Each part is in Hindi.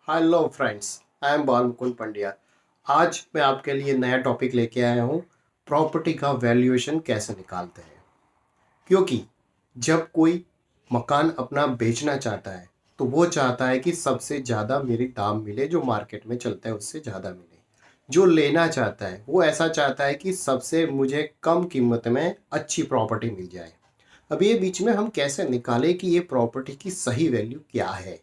हेलो फ्रेंड्स, आई एम बाल मुकुंद पंड्या। आज मैं आपके लिए नया टॉपिक लेके आया हूँ। प्रॉपर्टी का वैल्यूएशन कैसे निकालते हैं। क्योंकि जब कोई मकान अपना बेचना चाहता है तो वो चाहता है कि सबसे ज़्यादा मेरी दाम मिले, जो मार्केट में चलता है उससे ज़्यादा मिले। जो लेना चाहता है वो ऐसा चाहता है कि सबसे मुझे कम कीमत में अच्छी प्रॉपर्टी मिल जाए। अब ये बीच में हम कैसे निकालें कि ये प्रॉपर्टी की सही वैल्यू क्या है।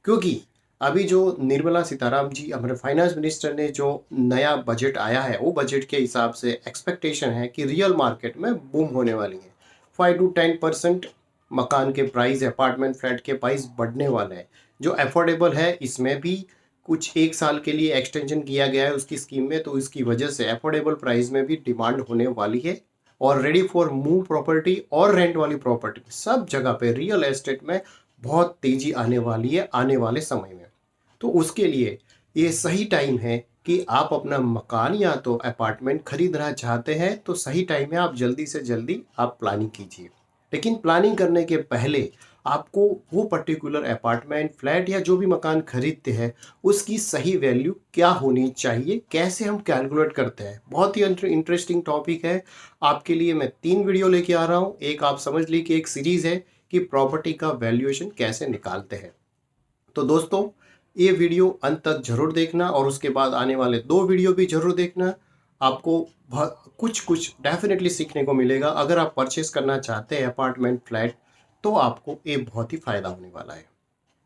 क्योंकि अभी जो निर्मला सीताराम जी हमारे फाइनेंस मिनिस्टर ने जो नया बजट आया है, वो बजट के हिसाब से एक्सपेक्टेशन है कि रियल मार्केट में बूम होने वाली है। 5 to 10% मकान के प्राइस, अपार्टमेंट फ्लैट के प्राइस बढ़ने वाले हैं। जो अफोर्डेबल है इसमें भी कुछ 1 साल के लिए एक्सटेंशन किया गया है उसकी स्कीम में, तो इसकी वजह से अफोर्डेबल प्राइस में भी डिमांड होने वाली है। और रेडी फॉर मूव प्रॉपर्टी और रेंट वाली प्रॉपर्टी सब जगह पे रियल एस्टेट में बहुत तेजी आने वाली है आने वाले समय में। तो उसके लिए ये सही टाइम है कि आप अपना मकान या तो अपार्टमेंट खरीदना चाहते हैं तो सही टाइम है, आप जल्दी से जल्दी आप प्लानिंग कीजिए। लेकिन प्लानिंग करने के पहले आपको वो पर्टिकुलर अपार्टमेंट, फ्लैट या जो भी मकान खरीदते हैं उसकी सही वैल्यू क्या होनी चाहिए, कैसे हम कैलकुलेट करते हैं। बहुत ही इंटरेस्टिंग टॉपिक है। आपके लिए मैं 3 वीडियो लेके आ रहा हूँ। एक आप समझ लीजिए कि एक सीरीज है कि प्रॉपर्टी का वैल्यूएशन कैसे निकालते हैं। तो दोस्तों, ये वीडियो अंत तक जरूर देखना और उसके बाद आने वाले 2 वीडियो भी जरूर देखना। आपको कुछ कुछ डेफिनेटली सीखने को मिलेगा। अगर आप परचेस करना चाहते हैं अपार्टमेंट, फ्लैट, तो आपको ये बहुत ही फायदा होने वाला है।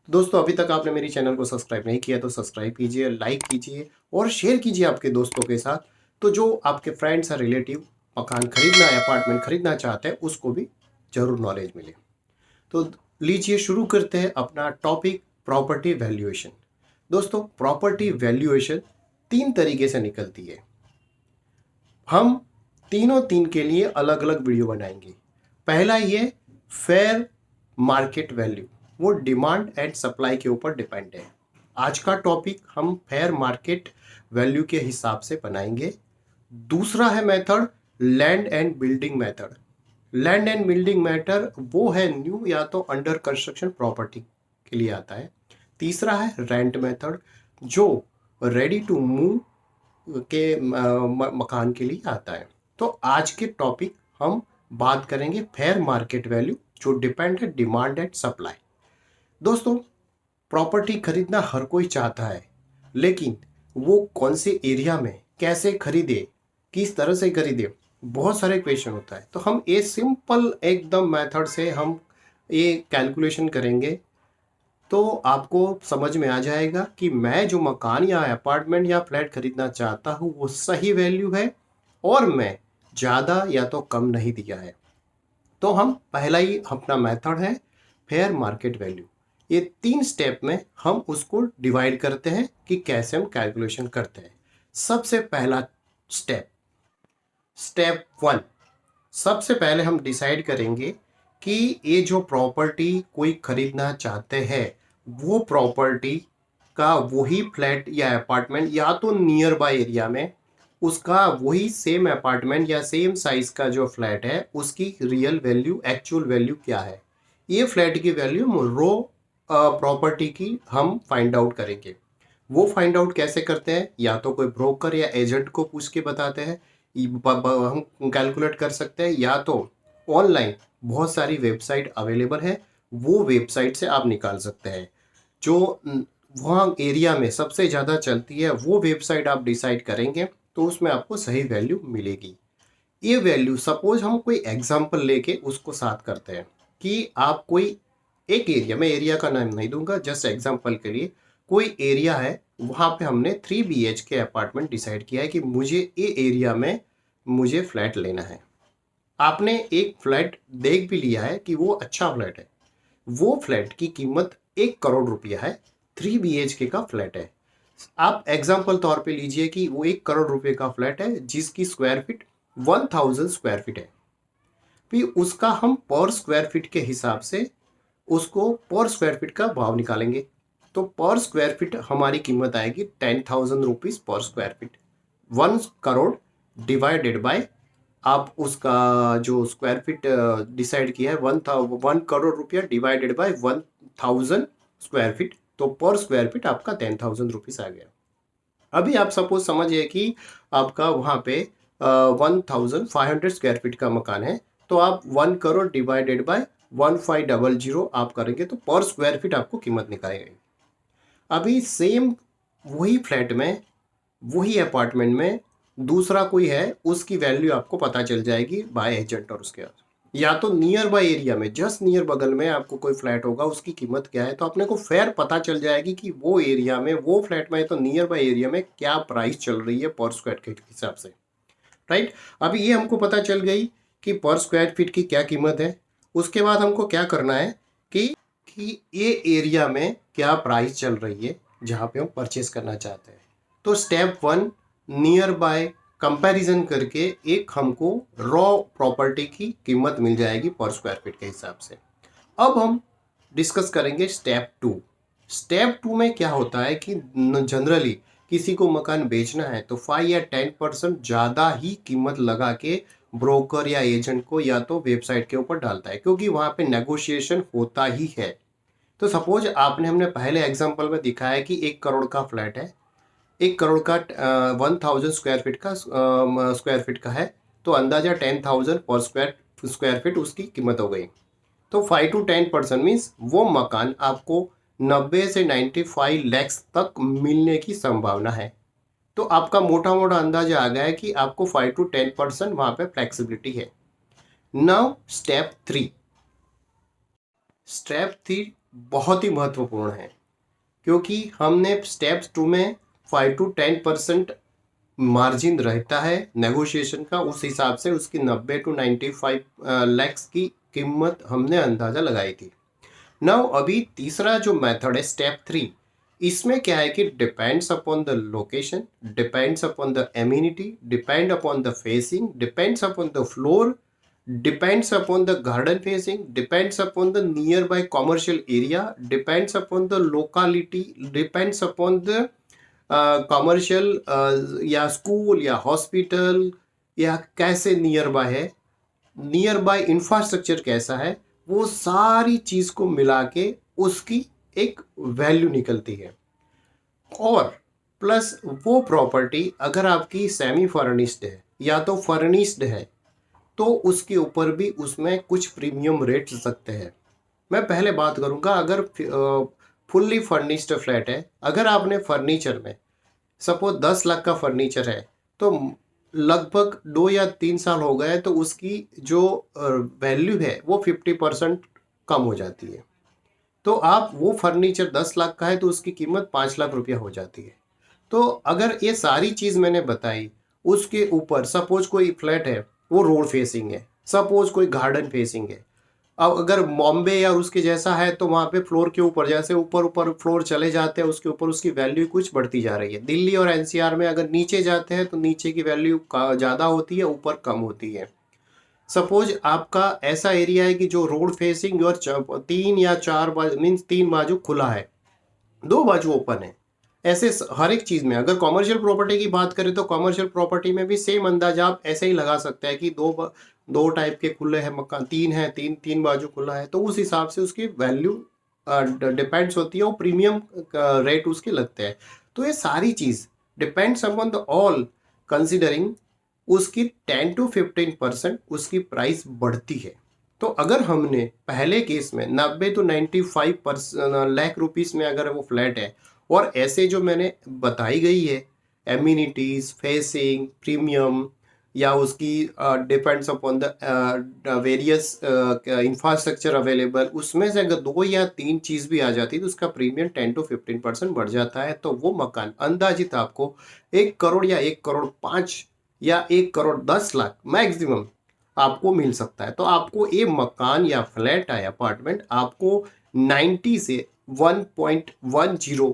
दोस्तों, अभी तक आपने मेरी चैनल को सब्सक्राइब नहीं किया तो सब्सक्राइब कीजिए, लाइक कीजिए और शेयर कीजिए आपके दोस्तों के साथ। तो जो आपके फ्रेंड्स और रिलेटिव मकान खरीदना, अपार्टमेंट खरीदना चाहते हैं उसको भी जरूर नॉलेज मिले। तो लीजिए शुरू करते हैं अपना टॉपिक, प्रॉपर्टी वैल्यूएशन। दोस्तों, प्रॉपर्टी वैल्यूएशन 3 तरीके से निकलती है। हम तीनों तीन के लिए अलग अलग वीडियो बनाएंगे। पहला ये फेयर मार्केट वैल्यू, वो डिमांड एंड सप्लाई के ऊपर डिपेंड है। आज का टॉपिक हम फेयर मार्केट वैल्यू के हिसाब से बनाएंगे। दूसरा है method land and building method. Land and building matter वो है न्यू या तो अंडर कंस्ट्रक्शन प्रॉपर्टी के लिए आता है। तीसरा है रेंट मेथड, जो रेडी टू मूव के मकान के लिए आता है। तो आज के टॉपिक हम बात करेंगे फेयर मार्केट वैल्यू, जो डिपेंड है डिमांड एंड सप्लाई। दोस्तों, प्रॉपर्टी खरीदना हर कोई चाहता है, लेकिन वो कौन से एरिया में कैसे खरीदे, किस तरह से खरीदे, बहुत सारे क्वेश्चन होता है। तो हम ये सिंपल एकदम मेथड से हम ये कैलकुलेशन करेंगे तो आपको समझ में आ जाएगा कि मैं जो मकान या अपार्टमेंट या फ्लैट खरीदना चाहता हूँ वो सही वैल्यू है और मैं ज़्यादा या तो कम नहीं दिया है। तो हम पहला ही अपना मेथड है फेयर मार्केट वैल्यू। ये 3 स्टेप में हम उसको डिवाइड करते हैं कि कैसे हम कैलकुलेशन करते हैं। सबसे पहला स्टेप, स्टेप 1, सबसे पहले हम डिसाइड करेंगे कि ये जो प्रॉपर्टी कोई खरीदना चाहते हैं वो प्रॉपर्टी का वही फ्लैट या अपार्टमेंट या तो नियर बाय एरिया में उसका वही सेम अपार्टमेंट या सेम साइज का जो फ्लैट है उसकी रियल वैल्यू, एक्चुअल वैल्यू क्या है। ये फ्लैट की वैल्यू रो प्रॉपर्टी की हम फाइंड आउट करेंगे। वो फाइंड आउट कैसे करते हैं, या तो कोई ब्रोकर या एजेंट को पूछ के बताते हैं, हम कैलकुलेट कर सकते हैं, या तो ऑनलाइन बहुत सारी वेबसाइट अवेलेबल है, वो वेबसाइट से आप निकाल सकते हैं। जो वहाँ एरिया में सबसे ज़्यादा चलती है वो वेबसाइट आप डिसाइड करेंगे तो उसमें आपको सही वैल्यू मिलेगी। ये वैल्यू सपोज हम कोई एग्जांपल लेके उसको साथ करते हैं कि आप कोई एक एरिया में, एरिया का नाम नहीं दूंगा, जस्ट एग्जांपल के लिए कोई एरिया है, वहाँ पे हमने 3 BHK अपार्टमेंट डिसाइड किया है कि मुझे ये एरिया में मुझे फ्लैट लेना है। आपने एक फ्लैट देख भी लिया है कि वो अच्छा फ्लैट है। वो फ्लैट की कीमत 1 करोड़ रुपया है, 3 BHK का फ्लैट है। आप एग्जाम्पल तौर पे लीजिए कि वो 1 करोड़ रुपए का फ्लैट है जिसकी स्क्वायर फीट 1000 स्क्वायर फीट है। फिर उसका हम पर स्क्वायर फीट के हिसाब से उसको पर स्क्वायर फीट का भाव निकालेंगे। तो पर स्क्वायर फीट हमारी कीमत आएगी 10,000 rupees per square feet. 1 crore divided by, आप उसका जो स्क्वायर फीट डिसाइड किया है 1 करोड़ रुपया डिवाइडेड बाय 1000 स्क्वायर फीट तो पर स्क्वायर फीट आपका 10,000 रुपीज़ आ गया। अभी आप सपोज समझिए कि आपका वहाँ पे 1,500 स्क्वायर फीट का मकान है, तो आप 1 करोड़ डिवाइडेड बाय 1500 आप करेंगे तो पर स्क्वायर फीट आपको कीमत निकालेंगे। अभी सेम वही फ्लैट में, वही अपार्टमेंट में दूसरा कोई है, उसकी वैल्यू आपको पता चल जाएगी बाय एजेंट और उसके बाद, या तो नियर बाय एरिया में जस्ट नियर बगल में आपको कोई फ्लैट होगा, उसकी कीमत क्या है, तो अपने को फेयर पता चल जाएगी कि वो एरिया में, वो फ्लैट में है तो नियर बाय एरिया में क्या प्राइस चल रही है पर स्क्वायर फीट के हिसाब से, राइट। अभी ये हमको पता चल गई कि पर स्क्वायर फीट की क्या कीमत है। उसके बाद हमको क्या करना है कि ये एरिया में क्या प्राइस चल रही है जहाँ पे हम परचेस करना चाहते हैं। तो स्टेप 1 नियर बाय कंपैरिजन करके एक हमको रॉ प्रॉपर्टी की कीमत मिल जाएगी पर स्क्वायर फीट के हिसाब से। अब हम डिस्कस करेंगे स्टेप 2। स्टेप 2 में क्या होता है कि जनरली किसी को मकान बेचना है तो 5 या 10% ज़्यादा ही कीमत लगा के ब्रोकर या एजेंट को या तो वेबसाइट के ऊपर डालता है, क्योंकि वहाँ पे नेगोशिएशन होता ही है। तो सपोज हमने पहले एग्जांपल में दिखाया कि 1 करोड़ का फ्लैट है, 1 करोड़ का 1000 स्क्वायर फीट का है, तो अंदाजा 10,000 पर स्क्वायर फीट उसकी कीमत हो गई। तो 5 to 10% मीन्स वो मकान आपको 90 से 95 लाख तक मिलने की संभावना है। तो आपका मोटा मोटा अंदाजा आ गया है कि आपको 5 to 10% वहाँ पे फ्लेक्सिबिलिटी है। Now step 3। स्टेप 3 बहुत ही महत्वपूर्ण है, क्योंकि हमने स्टेप 2 में 5 to 10% मार्जिन रहता है नेगोशिएशन का, उस हिसाब से उसकी 90 to 95 लैक्स की कीमत हमने अंदाज़ा लगाई थी। नाउ अभी तीसरा जो मेथड है स्टेप 3, इसमें क्या है कि depends upon the location, depends upon the amenity, depend upon the facing, depends upon the floor, depends upon the garden facing, depends upon the nearby commercial area, depends upon the locality, depends upon the commercial या स्कूल या हॉस्पिटल या कैसे नियर बाय है, नियर बाय इंफ्रास्ट्रक्चर कैसा है, वो सारी चीज़ को मिला के उसकी एक वैल्यू निकलती है। और प्लस वो प्रॉपर्टी अगर आपकी सेमी फर्निश्ड है या तो फर्निश्ड है तो उसके ऊपर भी उसमें कुछ प्रीमियम रेट सकते हैं। मैं पहले बात करूंगा अगर फुल्ली फर्निश्ड फ्लैट है, अगर आपने फर्नीचर में सपोज 10 लाख का फर्नीचर है तो लगभग 2 या 3 साल हो गए तो उसकी जो वैल्यू है वो 50% कम हो जाती है। तो आप वो फर्नीचर 10 लाख का है तो उसकी कीमत 5 लाख रुपया हो जाती है। तो अगर ये सारी चीज़ मैंने बताई, उसके ऊपर सपोज कोई फ्लैट है वो रोड फेसिंग है, सपोज कोई गार्डन फेसिंग है, अब अगर बॉम्बे या उसके जैसा है तो वहाँ पे फ्लोर के ऊपर जैसे ऊपर ऊपर फ्लोर चले जाते हैं उसके ऊपर उसकी वैल्यू कुछ बढ़ती जा रही है। दिल्ली और एनसीआर में अगर नीचे जाते हैं तो नीचे की वैल्यू ज़्यादा होती है, ऊपर कम होती है। सपोज आपका ऐसा एरिया है कि जो रोड फेसिंग और 3 या 4 बाजू मीन्स 3 बाजू खुला है, 2 बाजू ओपन है, ऐसे हर एक चीज़ में। अगर कॉमर्शियल प्रॉपर्टी की बात करें तो कॉमर्शियल प्रॉपर्टी में भी सेम अंदाजा आप ऐसे ही लगा सकते हैं कि दो टाइप के खुले हैं मकान, 3 है, तीन बाजू खुला है, तो उस हिसाब से उसकी वैल्यू डिपेंड्स होती है और प्रीमियम रेट उसके लगते हैं। तो ये सारी चीज़ depends upon the all considering उसकी 10 to 15% उसकी प्राइस बढ़ती है। तो अगर हमने पहले केस में 90 to 95 लाख रुपीस में अगर वो फ्लैट है और ऐसे जो मैंने बताई गई है एमिनिटीज, फेसिंग, प्रीमियम या उसकी depends upon the various infrastructure available, उसमें से अगर 2 या 3 चीज़ भी आ जाती है तो उसका प्रीमियम 10 to 15% बढ़ जाता है। तो वो मकान अंदाजित आपको 1 करोड़ या 1 करोड़ 5 या 1 करोड़ 10 लाख मैक्सिमम आपको मिल सकता है। तो आपको ये मकान या फ्लैट या अपार्टमेंट आपको 90 से 1.10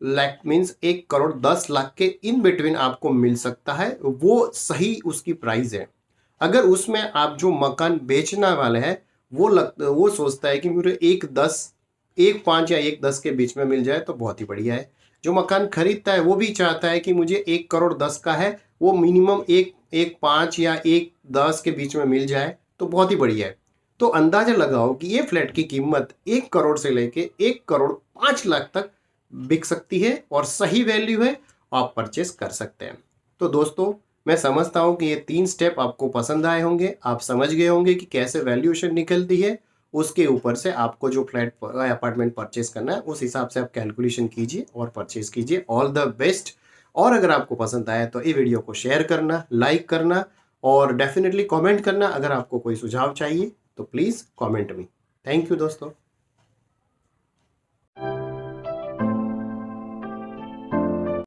लाख मीन्स 1 करोड़ 10 लाख के इन बिटवीन आपको मिल सकता है। वो सही उसकी प्राइस है। अगर उसमें आप जो मकान बेचने वाले हैं वो सोचता है कि मुझे 1.5 या 1.10 के बीच में मिल जाए तो बहुत ही बढ़िया है। जो मकान खरीदता है वो भी चाहता है कि मुझे 1 करोड़ 10 का है, वो मिनिमम 1.5 या 1.10 के बीच में मिल जाए तो बहुत ही बढ़िया है। तो अंदाजा लगाओ कि ये फ्लैट की कीमत 1 करोड़ से लेके 1 करोड़ 5 लाख तक बिक सकती है और सही वैल्यू है, आप परचेस कर सकते हैं। तो दोस्तों, मैं समझता हूँ कि ये 3 स्टेप आपको पसंद आए होंगे, आप समझ गए होंगे कि कैसे वैल्यूएशन निकलती है। उसके ऊपर से आपको जो फ्लैट अपार्टमेंट परचेस करना है उस हिसाब से आप कैलकुलेशन कीजिए और परचेस कीजिए। All the best. और अगर आपको पसंद आया तो ये वीडियो को शेयर करना, लाइक करना और डेफिनेटली कमेंट करना। अगर आपको कोई सुझाव चाहिए तो please comment me. Thank you दोस्तों।